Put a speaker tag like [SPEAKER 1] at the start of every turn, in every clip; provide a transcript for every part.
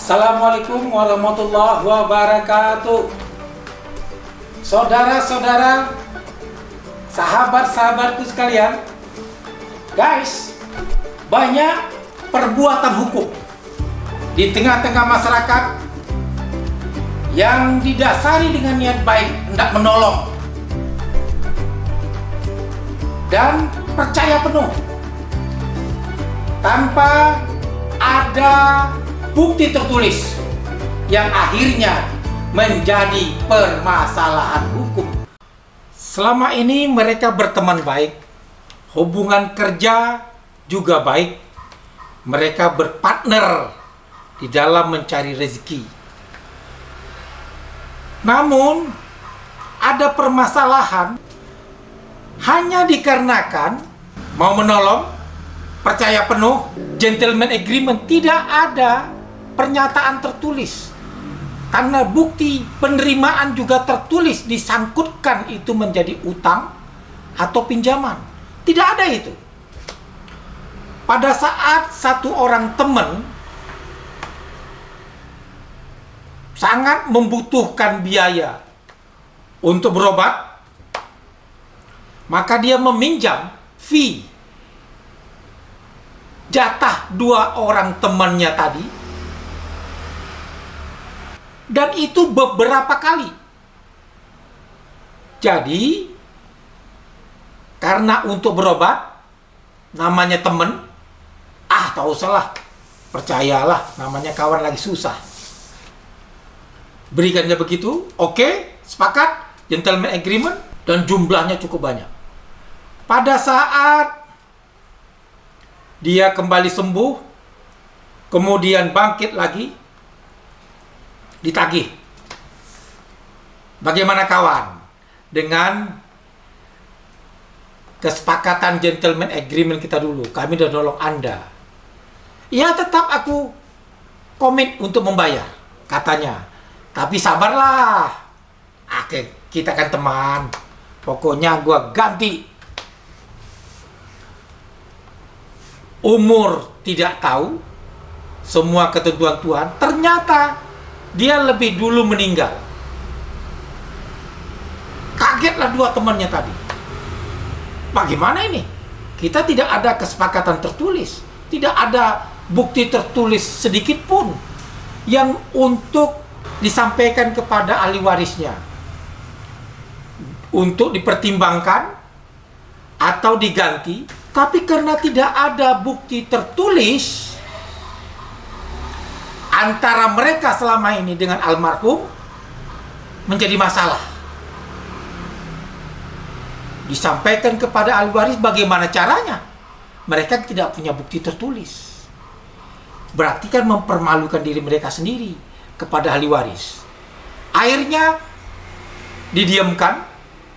[SPEAKER 1] Assalamualaikum warahmatullahi wabarakatuh. Saudara-saudara, sahabat-sahabatku sekalian, guys, banyak perbuatan hukum di tengah-tengah masyarakat yang didasari dengan niat baik hendak menolong dan percaya penuh tanpa ada bukti tertulis yang akhirnya menjadi permasalahan hukum. Selama ini mereka berteman baik, hubungan kerja juga baik, mereka berpartner di dalam mencari rezeki. Namun ada permasalahan hanya dikarenakan mau menolong, percaya penuh, gentleman agreement, tidak ada pernyataan tertulis. Karena bukti penerimaan juga tertulis, disangkutkan itu menjadi utang atau pinjaman. Tidak ada itu. Pada saat satu orang teman sangat membutuhkan biaya untuk berobat, maka dia meminjam fee jatah dua orang temannya tadi, dan itu beberapa kali. Jadi karena untuk berobat, namanya teman, tak usahlah, percayalah, namanya kawan lagi susah, berikannya begitu. Oke, sepakat, gentleman agreement, dan jumlahnya cukup banyak. Pada saat dia kembali sembuh, kemudian bangkit lagi, ditagih. Bagaimana kawan? Dengan kesepakatan gentleman agreement kita dulu, kami sudah nolong Anda. Ya, tetap aku komit untuk membayar, katanya. Tapi sabarlah. Oke, kita kan teman. Pokoknya gua ganti. Umur tidak tahu, semua ketentuan Tuhan. Ternyata dia lebih dulu meninggal. Kagetlah dua temannya tadi. Bagaimana ini? Kita tidak ada kesepakatan tertulis, tidak ada bukti tertulis sedikit pun yang untuk disampaikan kepada ahli warisnya untuk dipertimbangkan atau diganti. Tapi karena tidak ada bukti tertulis antara mereka selama ini dengan almarhum, menjadi masalah. Disampaikan kepada ahli waris, bagaimana caranya? Mereka tidak punya bukti tertulis. Berarti kan mempermalukan diri mereka sendiri kepada ahli waris. Akhirnya didiamkan,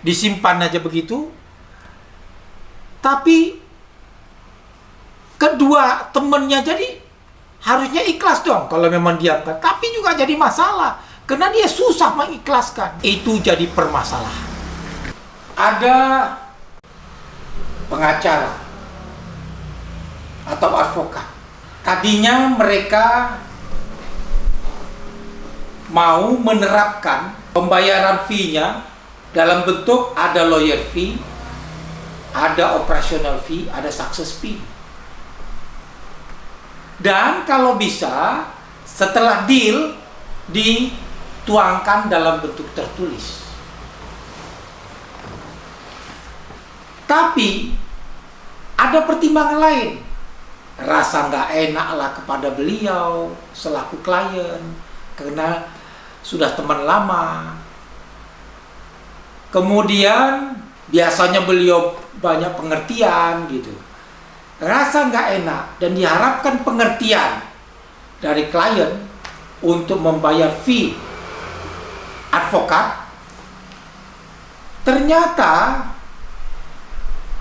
[SPEAKER 1] disimpan aja begitu. Tapi kedua temennya jadi harusnya ikhlas dong kalau memang diamkan. Tapi juga jadi masalah karena dia susah mengikhlaskan. Itu jadi permasalahan. Ada pengacara atau advokat. Tadinya mereka mau menerapkan pembayaran fee-nya dalam bentuk ada lawyer fee, ada operational fee, ada success fee. Dan kalau bisa, setelah deal, dituangkan dalam bentuk tertulis. Tapi ada pertimbangan lain. Rasa nggak enak lah kepada beliau selaku klien, karena sudah teman lama. Kemudian biasanya beliau banyak pengertian gitu. Rasa nggak enak dan diharapkan pengertian dari klien untuk membayar fee advokat. Ternyata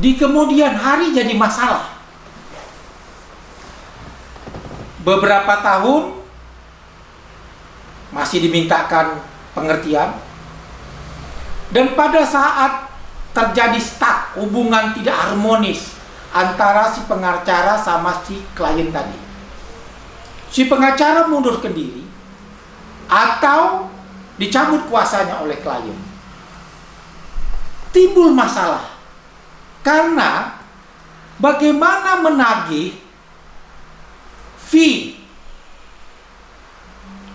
[SPEAKER 1] di kemudian hari jadi masalah. Beberapa tahun masih dimintakan pengertian, dan pada saat terjadi stuck, hubungan tidak harmonis antara si pengacara sama si klien tadi, si pengacara mundurkan diri atau dicabut kuasanya oleh klien, timbul masalah. Karena bagaimana menagih fee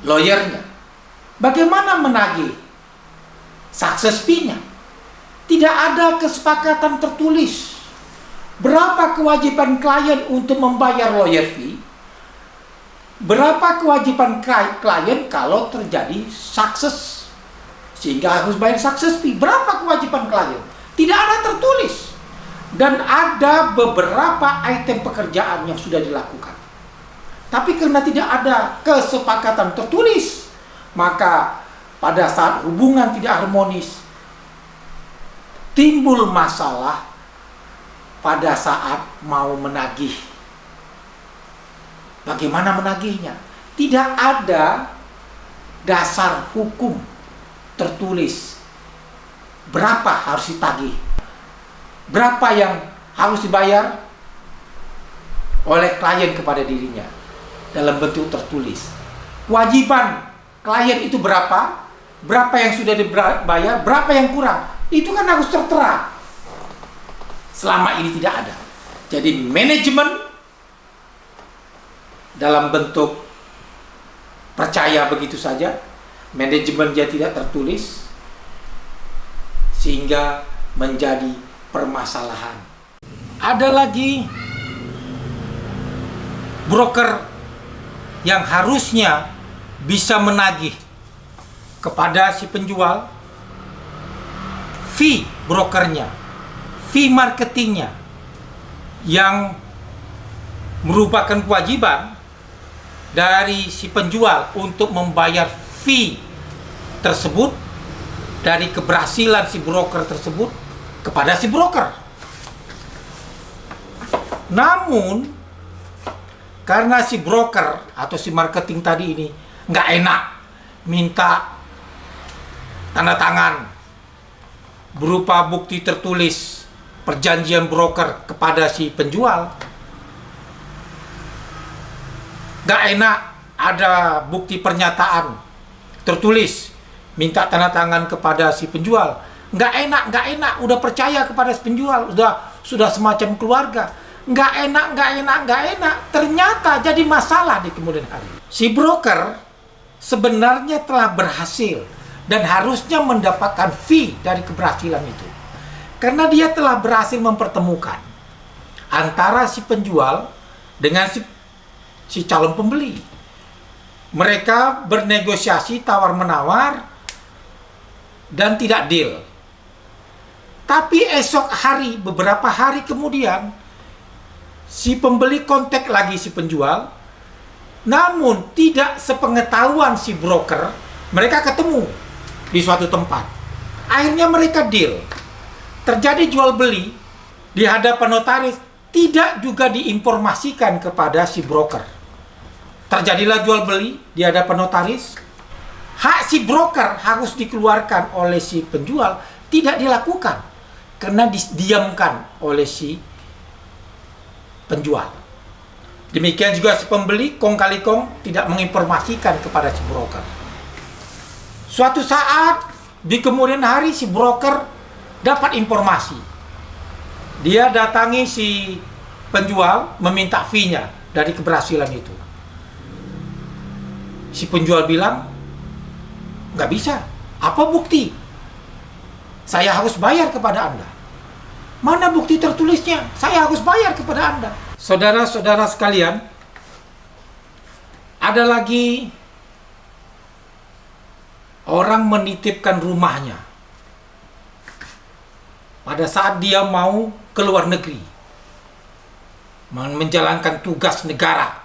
[SPEAKER 1] lawyernya, bagaimana menagih success fee-nya? Tidak ada kesepakatan tertulis berapa kewajiban klien untuk membayar lawyer fee, berapa kewajiban klien kalau terjadi sukses sehingga harus bayar success fee, berapa kewajiban klien, tidak ada tertulis. Dan ada beberapa item pekerjaan yang sudah dilakukan, tapi karena tidak ada kesepakatan tertulis, maka pada saat hubungan tidak harmonis, timbul masalah pada saat mau menagih. Bagaimana menagihnya? Tidak ada dasar hukum tertulis berapa harus ditagih, berapa yang harus dibayar oleh klien kepada dirinya dalam bentuk tertulis. Kewajiban klien itu berapa, berapa yang sudah dibayar, berapa yang kurang, itu kan harus tertera. Selama ini tidak ada. Jadi manajemen dalam bentuk percaya begitu saja, manajemen dia tidak tertulis, sehingga menjadi permasalahan. Ada lagi broker yang harusnya bisa menagih kepada si penjual fee brokernya, fee marketingnya, yang merupakan kewajiban dari si penjual untuk membayar fee tersebut dari keberhasilan si broker tersebut kepada si broker. Namun karena si broker atau si marketing tadi ini nggak enak minta tanda tangan berupa bukti tertulis perjanjian broker kepada si penjual, nggak enak ada bukti pernyataan tertulis minta tanda tangan kepada si penjual, nggak enak, udah percaya kepada si penjual, sudah semacam keluarga, nggak enak, ternyata jadi masalah di kemudian hari. Si broker sebenarnya telah berhasil dan harusnya mendapatkan fee dari keberhasilan itu, karena dia telah berhasil mempertemukan antara si penjual dengan si calon pembeli. Mereka bernegosiasi tawar-menawar dan tidak deal. Tapi esok hari, beberapa hari kemudian, si pembeli kontak lagi si penjual, namun tidak sepengetahuan si broker. Mereka ketemu di suatu tempat, akhirnya mereka deal, terjadi jual beli di hadapan notaris, tidak juga diinformasikan kepada si broker. Terjadilah jual beli di hadapan notaris, hak si broker harus dikeluarkan oleh si penjual, tidak dilakukan karena didiamkan oleh si penjual. Demikian juga si pembeli kong kali kong tidak menginformasikan kepada si broker. Suatu saat di kemudian hari si broker dapat informasi. Dia datangi si penjual meminta fee-nya dari keberhasilan itu. Si penjual bilang, nggak bisa. Apa bukti? Saya harus bayar kepada Anda. Mana bukti tertulisnya? Saya harus bayar kepada Anda. Saudara-saudara sekalian, ada lagi orang menitipkan rumahnya pada saat dia mau ke luar negeri menjalankan tugas negara.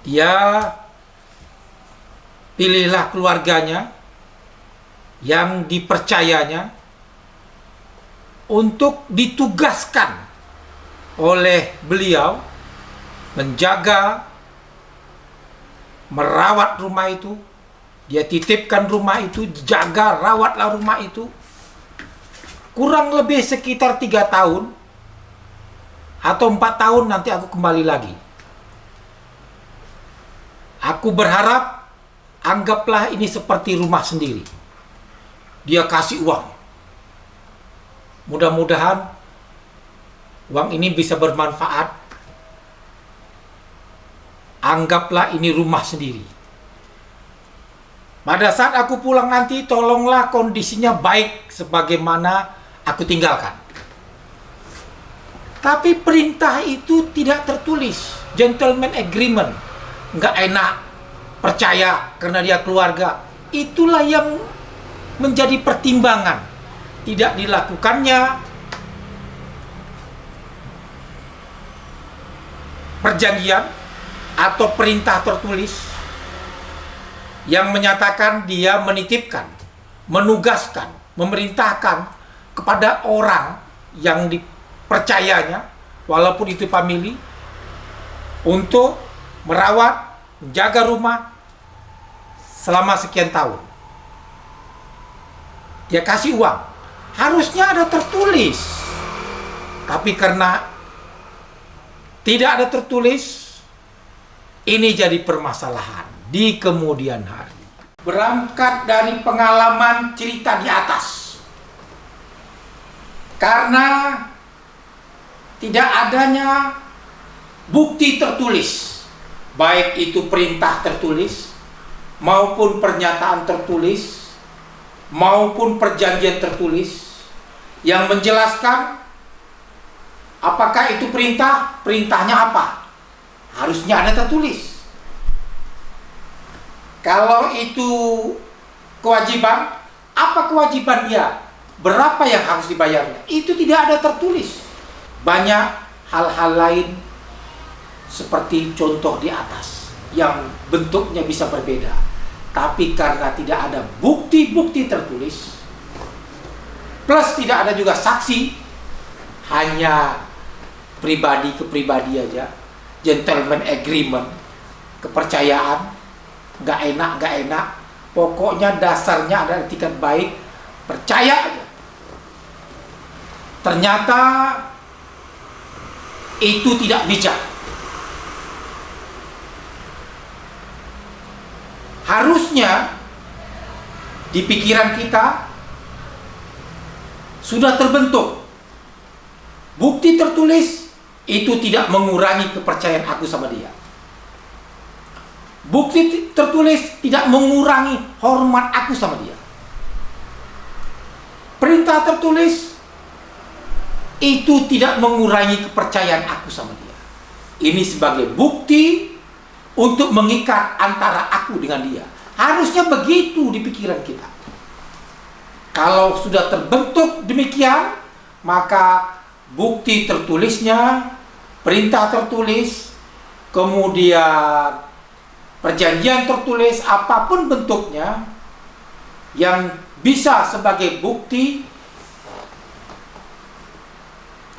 [SPEAKER 1] Dia pilihlah keluarganya yang dipercayanya untuk ditugaskan oleh beliau menjaga, merawat rumah itu. Dia titipkan rumah itu, jaga, rawatlah rumah itu. Kurang lebih sekitar 3 tahun atau 4 tahun, nanti aku kembali lagi. Aku berharap anggaplah ini seperti rumah sendiri. Dia kasih uang. Mudah-mudahan uang ini bisa bermanfaat. Anggaplah ini rumah sendiri. Pada saat aku pulang nanti, tolonglah kondisinya baik sebagaimana aku tinggalkan. Tapi perintah itu tidak tertulis. Gentleman agreement. Nggak enak. Percaya karena dia keluarga. Itulah yang menjadi pertimbangan. Tidak dilakukannya perjanjian atau perintah tertulis yang menyatakan dia menitipkan, menugaskan, memerintahkan kepada orang yang dipercayanya, walaupun itu famili, untuk merawat, menjaga rumah selama sekian tahun. Dia kasih uang. Harusnya ada tertulis. Tapi karena tidak ada tertulis, ini jadi permasalahan di kemudian hari. Berangkat dari pengalaman cerita di atas. Karena tidak adanya bukti tertulis, baik itu perintah tertulis, maupun pernyataan tertulis, maupun perjanjian tertulis, yang menjelaskan apakah itu perintah, perintahnya apa. Harusnya ada tertulis. Kalau itu kewajiban, apa kewajiban dia? Berapa yang harus dibayarnya? Itu tidak ada tertulis. Banyak hal-hal lain seperti contoh di atas yang bentuknya bisa berbeda. Tapi karena tidak ada bukti-bukti tertulis, plus tidak ada juga saksi, hanya pribadi ke pribadi aja, gentleman agreement, kepercayaan, gak enak, pokoknya dasarnya ada etikat baik, percaya aja. Ternyata itu tidak bijak. Harusnya di pikiran kita sudah terbentuk bukti tertulis itu tidak mengurangi kepercayaan aku sama dia. Bukti tertulis tidak mengurangi hormat aku sama dia. Perintah tertulis itu tidak mengurangi kepercayaan aku sama dia. Ini sebagai bukti untuk mengikat antara aku dengan dia. Harusnya begitu di pikiran kita. Kalau sudah terbentuk demikian, maka bukti tertulisnya, perintah tertulis, kemudian perjanjian tertulis, apapun bentuknya, yang bisa sebagai bukti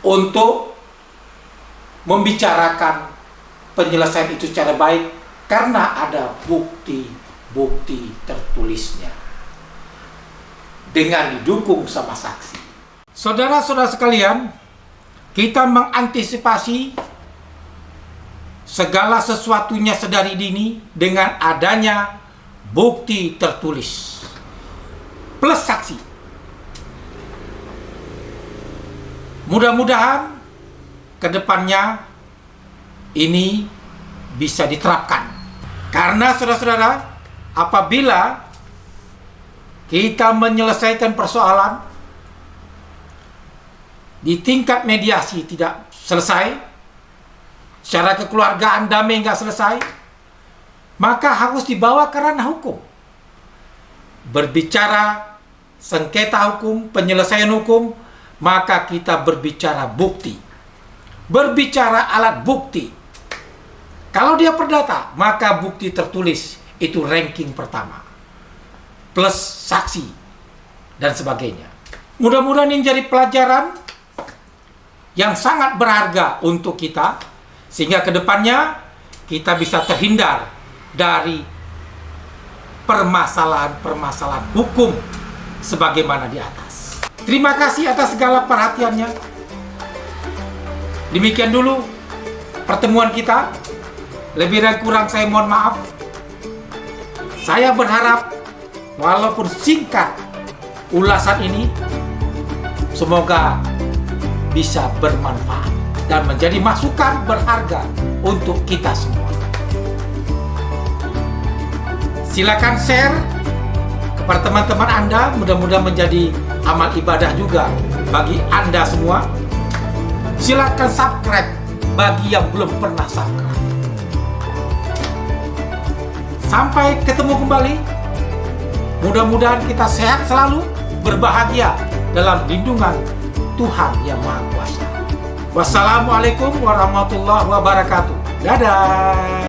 [SPEAKER 1] untuk membicarakan penyelesaian itu secara baik, karena ada bukti-bukti tertulisnya dengan didukung sama saksi. Saudara-saudara sekalian, kita mengantisipasi segala sesuatunya sedari dini dengan adanya bukti tertulis plus saksi. Mudah-mudahan ke depannya ini bisa diterapkan. Karena saudara-saudara, apabila kita menyelesaikan persoalan di tingkat mediasi tidak selesai, secara kekeluargaan damai nggak selesai, maka harus dibawa ke ranah hukum. Berbicara sengketa hukum, penyelesaian hukum, maka kita berbicara bukti, berbicara alat bukti. Kalau dia perdata, maka bukti tertulis itu ranking pertama, plus saksi dan sebagainya. Mudah-mudahan ini jadi pelajaran yang sangat berharga untuk kita, sehingga kedepannya kita bisa terhindar dari permasalahan-permasalahan hukum sebagaimana di atas. Terima kasih atas segala perhatiannya. Demikian dulu pertemuan kita. Lebih dan kurang saya mohon maaf. Saya berharap walaupun singkat ulasan ini, semoga bisa bermanfaat dan menjadi masukan berharga untuk kita semua. Silakan share kepada teman-teman Anda, mudah-mudahan menjadi amal ibadah juga bagi Anda semua. Silakan subscribe bagi yang belum pernah subscribe. Sampai ketemu kembali. Mudah-mudahan kita sehat selalu, berbahagia dalam lindungan Tuhan Yang Maha Kuasa. Wassalamualaikum warahmatullahi wabarakatuh. Dadah.